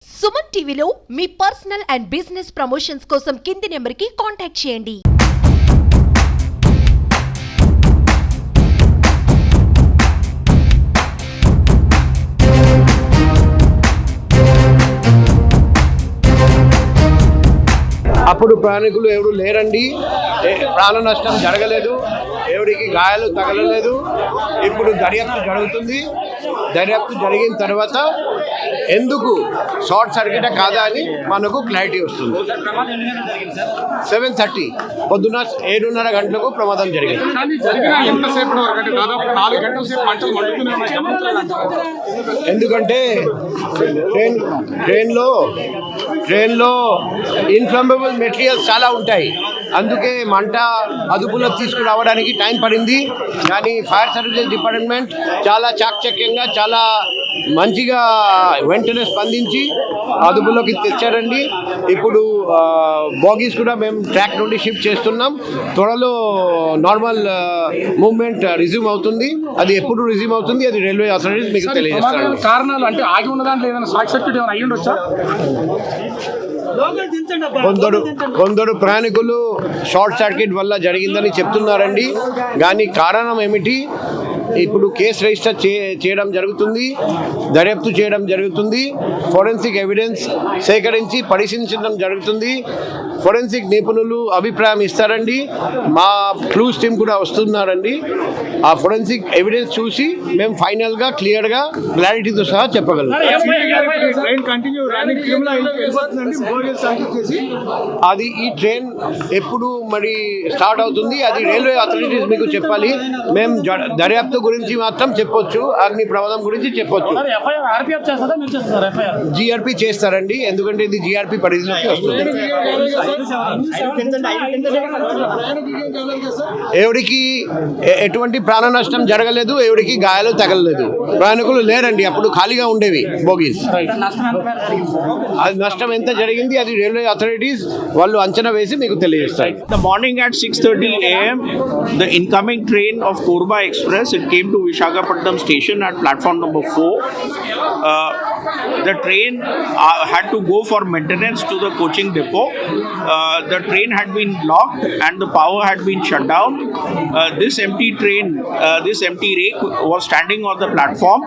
సుమన్ టీవీలో మీ personal and business promotions కోసం కింది నెంబర్కి కాంటాక్ట్ చేయండి. అప్పుడు ప్రయాణికులు ఎవరు లేరండి, ప్రాణ నష్టం జరగలేదు, ఎవరికి గాయాలు తగలలేదు. ఇప్పుడు దర్యాప్తు జరుగుతుంది. దర్యాప్తు జరిగిన తర్వాత ఎందుకు షార్ట్ సర్క్యూట్ కాదా అని మనకు క్లారిటీ వస్తుంది. 7:30 పొద్దున 7:30 గంటలకు ప్రమాదం జరిగింది. ఎందుకంటే ట్రైన్లో ఇన్ఫ్లమబుల్ మెటీరియల్స్ చాలా ఉంటాయి. అందుకే మంట అదుపులో తీసుకురావడానికి టైం పడింది. కానీ ఫైర్ సర్వీసెస్ డిపార్ట్మెంట్ చాలా చాకచక్యంగా, చాలా మంచిగా వెంటనే స్పందించి అదుపులోకి తెచ్చారండి. ఇప్పుడు బాగీస్ కూడా మేము ట్రాక్ నుండి షిఫ్ట్ చేస్తున్నాం. త్వరలో నార్మల్ మూవ్మెంట్ రిజ్యూమ్ అవుతుంది. అది ఎప్పుడు రిజ్యూమ్ అవుతుంది అది రైల్వే అథారిటీస్ మీకు తెలియజేస్తారు. కారణాలు అంటే ఆగి ఉన్నదాంట్లో ఏదైనా షార్ట్ సర్క్యూట్ ఏమైనా అయ్యి ఉండొచ్చా? కొందరు ప్రయాణికులు షార్ట్ సర్క్యూట్ వల్ల జరిగిందని చెప్తున్నారండి. కానీ కారణం ఏమిటి? ఇప్పుడు కేసు రిజిస్టర్ చేయడం జరుగుతుంది, దర్యాప్తు చేయడం జరుగుతుంది, ఫోరెన్సిక్ ఎవిడెన్స్ సేకరించి పరిశీలించడం జరుగుతుంది. ఫోరెన్సిక్ నిపుణులు అభిప్రాయం ఇస్తారండి. మా క్లూస్ టీమ్ కూడా వస్తున్నారండి. ఆ ఫోరెన్సిక్ ఎవిడెన్స్ చూసి మేము ఫైనల్గా క్లియర్గా క్లారిటీతో సహా చెప్పగలం. అది ఈ ట్రైన్ ఎప్పుడు మరి స్టార్ట్ అవుతుంది అది రైల్వే అథారిటీస్ మీకు చెప్పాలి. మేము దర్యాప్తు గురించి మాత్రం చెప్పొచ్చు, అగ్ని ప్రమాదం గురించి చెప్పొచ్చు. జిఆర్పి చేస్తారండి, ఎందుకంటే ఇది జిఆర్పి పరిధిలోకి వస్తుంది. ఎవరికి ఎటువంటి ప్రాణ నష్టం జరగలేదు, ఎవరికి గాయాలు తగలలేదు, ప్రయాణికులు లేరండి. అప్పుడు ఖాళీగా ఉండేవి బోగీస్. అది నష్టం ఎంత జరిగింది అది రైల్వే అథారిటీస్ వాళ్ళు అంచనా వేసి మీకు తెలియజేస్తారు. The morning at 6:30 a.m. the incoming train of Korba Express, it came to Visakhapatnam station at platform number 4. The train had to go for maintenance to the coaching depot. The train had been blocked and the power had been shut down. This empty train, this empty rake was standing on the platform.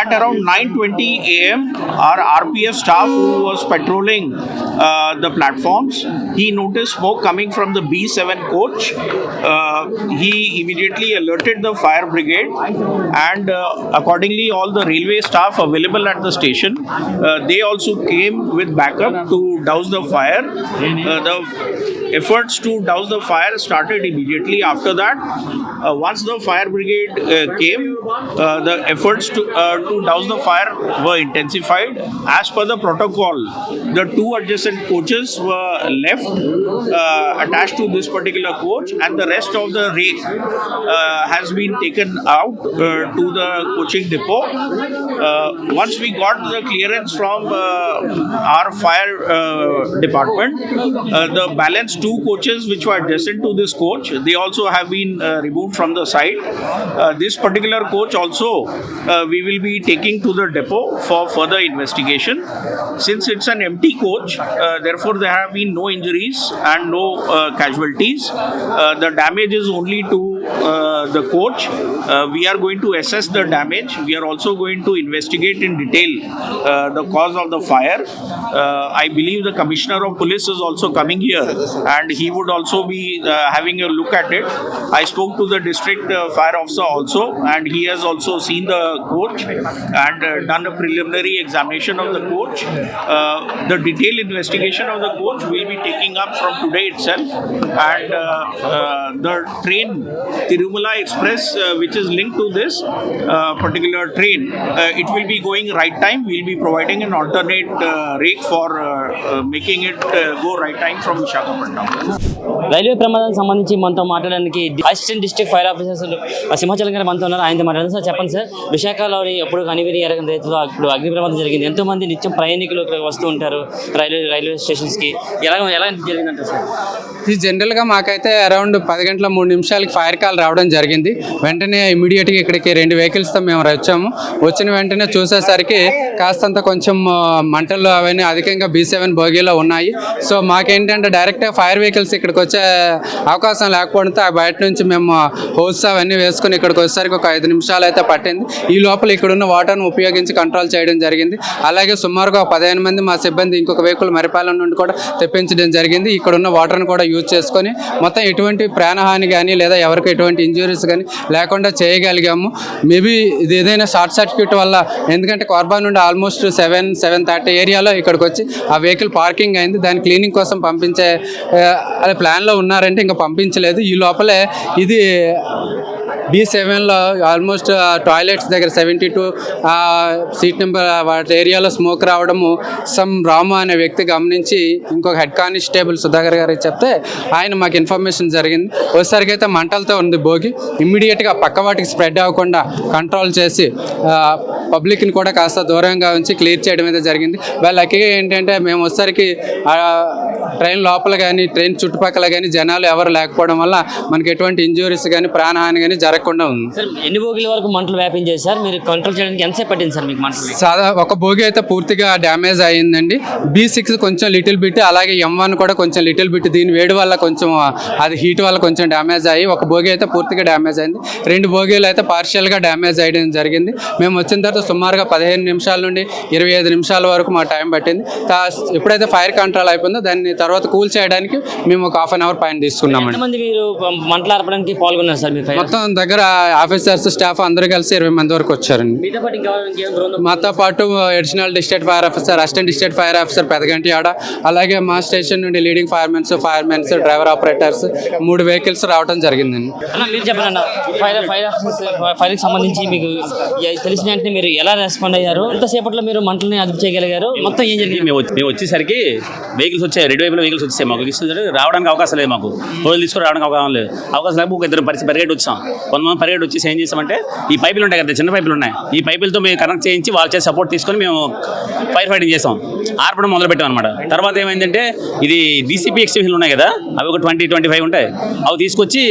At around 9:20 a.m. our RPF staff who was patrolling the platforms, he noticed smoke coming from the B7 coach. He immediately alerted the fire brigade and accordingly all the railway staff available at the station, they also came with backup to douse the fire. The efforts to douse the fire started immediately after that. Once the fire brigade came, the efforts to douse the fire were intensified. As per the protocol, the two adjacent coaches were left attached to this particular coach and the rest of the rake has been taken out to the coaching depot. Once we got the clearance from our fire department, the balance two coaches which were adjacent to this coach, they also have been removed from the site. This particular coach also we will be taking to the depot for further investigation. Since it's an empty coach, therefore there have been no injuries and no casualties. The damage is only to the coach. We are going to assess the damage. We are also going to investigate in detail the cause of the fire. I believe the Commissioner of Police is also coming here and he would also be having a look at it. I spoke to the district fire officer also and he has also seen the coach and done a preliminary examination of the coach. The detailed investigation of the coach will be taking up from today itself, and the train Tirumala Express which is linked to this particular train, it will be going right time. We will be providing an alternate rake for making it go right time from Visakhapatnam. Railway ప్రమాదానికి సంబంధించి మనతో మాట్లాడడానికి assistant district fire officer Simhachalam గారు మనతో ఉన్నారు. ఆయనతో మాట్లాడారు. Sir చెప్పండి సార్, విశాఖలోని ఎప్పుడు అనివిని ఎరగని రైతులు ఇప్పుడు అగ్ని ప్రమాదం జరిగింది. ఎంతో మంది నిత్యం ప్రయాణికులు ఇక్కడ వస్తూ ఉంటారు రైల్వే స్టేషన్స్కి. ఎలా జరిగిందంటారు సార్? ఇది జనరల్గా మాకైతే అరౌండ్ 10 గంటల 3 నిమిషాలకి ఫైర్ కాల్ రావడం జరిగింది. వెంటనే ఇమీడియట్గా ఇక్కడికి 2 వెహికల్స్తో మేము వచ్చాము. వచ్చిన వెంటనే చూసేసరికి కాస్తంత కొంచెం మంటలు అవన్నీ అధికంగా B7 బోగీలో ఉన్నాయి. సో మాకేంటంటే డైరెక్ట్గా ఫైర్ వెహికల్స్ ఇక్కడికి వచ్చే అవకాశం లేకపోవడంతో బయట నుంచి మేము హోస్ అవన్నీ వేసుకొని ఇక్కడికి వచ్చేసరికి ఒక 5 నిమిషాలు అయితే పట్టింది. ఈ లోపల ఇక్కడున్న వాటర్ను ఉపయోగించి కంట్రోల్ చేయడం జరిగింది. అలాగే సుమారుగా 15 మంది మా సిబ్బంది ఇంకొక వెహికల్ మరిపాలెం నుండి కూడా తెప్పించడం జరిగింది. ఇక్కడున్న వాటర్ను కూడా యూజ్ చేసుకొని మొత్తం ఎటువంటి ప్రాణహాని కానీ లేదా ఎవరికి ఎటువంటి ఇంజురీస్ కానీ లేకుండా చేయగలిగాము. మేబీ ఇది ఏదైనా షార్ట్ సర్క్యూట్ వల్ల, ఎందుకంటే కార్బా నుండి ఆల్మోస్ట్ 7-7:30 ఏరియాలో ఇక్కడికి వచ్చి ఆ వెహికల్ పార్కింగ్ అయింది. దాని క్లీనింగ్ కోసం పంపించే ప్లాన్లో ఉన్నారంటే ఇంకా పంపించలేదు. ఈ లోపలే ఇది B7లో ఆల్మోస్ట్ టాయిలెట్స్ దగ్గర 72 సీట్ నెంబర్ వాటి ఏరియాలో స్మోక్ రావడము రాము అనే వ్యక్తి గమనించి ఇంకొక హెడ్ కానిస్టేబుల్ సుధాకర్ గారికి చెప్తే ఆయన మాకు ఇన్ఫర్మేషన్ జరిగింది. వచ్చేసరికి అయితే మంటలతో ఉంది భోగి. ఇమ్మీడియట్గా పక్క వాటికి స్ప్రెడ్ అవ్వకుండా కంట్రోల్ చేసి పబ్లిక్ని కూడా కాస్త దూరంగా ఉంచి క్లియర్ చేయడం అయితే జరిగింది. లక్కీగా ఏంటంటే మేము వచ్చేసరికి ట్రైన్ లోపల కానీ ట్రైన్ చుట్టుపక్కల కానీ జనాలు ఎవరు లేకపోవడం వల్ల మనకి ఎటువంటి ఇంజురీస్ కానీ ప్రాణహాని కానీ జరగకుండా ఉంది. సార్ ఎన్ని బోగిల వరకు మంటలు వ్యాపించాయి సార్? మీరు కంట్రోల్ చేయడానికి ఎంతసేపు పట్టింది సార్ మీకు మంటలు? ఒక బోగి అయితే పూర్తిగా డ్యామేజ్ అయ్యిందండి. B6 కొంచెం లిటిల్ బిట్, అలాగే M1 కూడా కొంచెం లిటిల్ బిట్. దీని వేడి వల్ల కొంచెం అది హీట్ వల్ల కొంచెం డ్యామేజ్ అయ్యి ఒక బోగి అయితే పూర్తిగా డ్యామేజ్ అయింది. 2 బోగీలు అయితే పార్షియల్గా డ్యామేజ్ అయ్యడం జరిగింది. మేము వచ్చిన తర్వాత సుమారుగా 15 నిమిషాల నుండి 25 నిమిషాల వరకు మా టైం పట్టింది. ఎప్పుడైతే ఫైర్ కంట్రోల్ అయిపోయిందో దాన్ని తర్వాత కూల్ చేయడానికి మేము ఒక ½ అవర్ పైన తీసుకున్నామండి. మీరు మంటలు ఆర్పడానికి పాల్గొన్నారు సార్? మొత్తం దగ్గర ఆఫీసర్స్ స్టాఫ్ అందరూ కలిసి 20 మంది వరకు వచ్చారండి. మాతో పాటు additional district fire officer, assistant district fire officer Pedaganti ఆడ, అలాగే మా స్టేషన్ నుండి leading firemens, driver operators 3 vehicles రావడం జరిగిందండి. మీరు చెప్పండి, ఫైర్కి సంబంధించి మీకు తెలిసిన వెంటనే మీరు ఎలా రెస్పాండ్ అయ్యారు? ఎంతసేపట్లో మీరు మంటలని అదుపు చేయగలిగారు? మొత్తం ఏం జరిగింది? మేము వచ్చేసరికి వెహికల్స్ వచ్చాయి, 2 వైపుల వెహికల్స్ వచ్చాయి. మాకు రావడానికి అవకాశం లేదు, మాకు రోజులు తీసుకుని రావడానికి అవకాశం లేదు. అవకాశం లేకపోతే ఒక 2 పరిగెట్టి వచ్చాం. కొంతమంది పరిగెట్టి వచ్చేసి ఏం చేసామంటే ఈ పైపులు ఉంటాయి కదా, చిన్న పైపులు ఉన్నాయి, ఈ పైపులతో మేము కనెక్ట్ చేయించి వాళ్ళ చేసి సపోర్ట్ తీసుకొని మేము ఫైర్ ఫైటింగ్ చేసాం, ఆర్పడం మొదలు పెట్టాం అనమాట. తర్వాత ఏమైందంటే ఇది DCP ఎక్స్టెన్షన్లు ఉన్నాయి కదా, అవి ఒక 20-25 ఉంటాయి, అవి తీసుకొచ్చి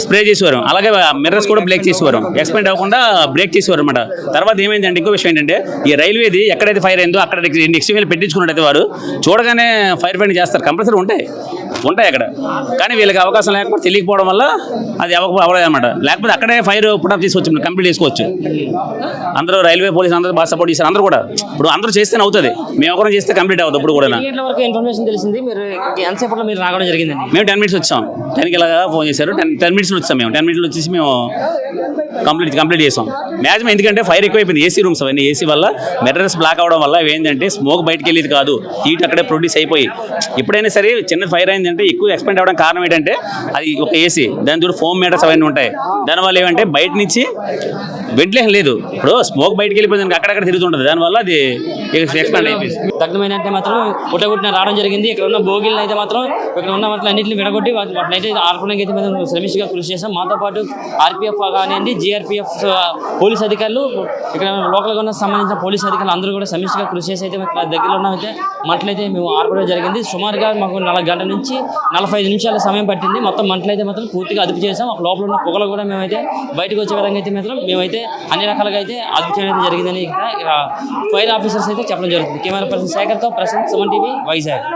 స్ప్రే చేసేవారు. అలాగే మిర్రర్స్ కూడా బ్రేక్ చేసేవారు, ఎక్స్పెండ్ అవ్వకుండా బ్రేక్ చేసేవారు అనమాట. తర్వాత ఏమైందంటే ఇంకో విషయం ఏంటంటే ఈ రైల్వేది ఎక్కడైతే ఫైర్ అయిందో అక్కడ ఎక్స్టెన్షన్ పెట్టించుకున్నట్టయితే వారు చూడగానే ఫైర్ ఫైటింగ్ చేస్తారు, కంపల్సరీ ఉంటాయి అక్కడ. కానీ వీళ్ళకి అవకాశం లేకపోతే తెలియకపోవడం వల్ల అది అవ్వలేదు అనమాట. లేకపోతే అక్కడే ఫైర్ పుట్ ఆఫ్ చేసుకోవచ్చు, కంప్లీట్ చేసుకోవచ్చు. అందరూ రైల్వే పోలీసు అందరూ బాగా సపోర్ట్ చేశారు. అందరూ కూడా ఇప్పుడు అందరూ చేస్తేనే అవుతుంది, మేము ఒకరం చేస్తే కంప్లీట్ అవుతుంది. ఇప్పుడు కూడా ఇన్ఫర్మేషన్ తెలిసింది, మీరు ఎంతసేపట్లో మీరు రావడం జరిగిందండి? మేము 10 minutes వచ్చాం. 10కి ఇలాగా ఫోన్ చేశారు, 10 minutes వచ్చాం. మేము 10 minutes వచ్చేసి మేము కంప్లీట్ చేసాం మ్యాక్సిమం. ఎందుకంటే ఫైర్ ఎక్కువైపోయింది, ఏసీ రూమ్స్ అవన్నీ, ఏసీ వల్ల మెటీరియల్స్ బ్లాక్ అవడం వల్ల ఏంటంటే స్మోక్ బయటకు వెళ్ళేది కాదు, హీట్ అక్కడే ప్రొడ్యూస్ అయిపోయి ఎప్పుడైనా సరే చిన్న ఫైర్ అయిందంటే ఎక్కువ ఎక్స్పెండ్ అవ్వడం కారణం ఏంటంటే అది ఒక ఏసీ, దాని చూడు ఫోమ్ మీటర్స్ అవన్నీ ఉంటాయి. దానివల్ల ఏమంటే బయట నుంచి వెంటిలేషన్ లేదు, ఇప్పుడు స్మోక్ బయటకు వెళ్ళిపోయింది అక్కడక్కడ తిరుగుతుంటుంది, దానివల్ల అది ఎక్స్పెండ్ అయిపోయింది. దగ్ధమైన అంటే మాత్రం పుట్టగొట్టిన రావడం జరిగింది. ఇక్కడ ఉన్న బోగిలను అయితే మాత్రం ఇక్కడ ఉన్న వాటిని అన్నింటిని విడగొట్టి వాటిని అయితే ఆర్పడానికి అయితే మేము శ్రమిష్గా కృషి చేస్తాం. మాతో పాటు RPF కానివ్వండి, GRPF పోలీస్ అధికారులు, ఇక్కడ లోకల్గా ఉన్న సంబంధించిన పోలీస్ అధికారులు అందరూ కూడా సమిష్టిగా కృషి చేసి అయితే దగ్గరలో ఉన్న అయితే మంటలైతే మేము ఆర్పడం జరిగింది. సుమారుగా మాకు 4 గంటల నుంచి 45 నిమిషాల సమయం పట్టింది. మొత్తం మంటలైతే మాత్రం పూర్తిగా అదుపు చేసాం. ఒక లోపల ఉన్న పొగలు కూడా మేమైతే బయటకు వచ్చే విధంగా అయితే మాత్రం మేమైతే అన్ని రకాలుగా అయితే అదుపు చేయడం జరిగిందని ఫైర్ ఆఫీసర్స్ అయితే చెప్పడం జరుగుతుంది. కెమెరా పర్సన్ శేఖర్తో ప్రశాంత్, సుమన్ TV, వైజాగ్.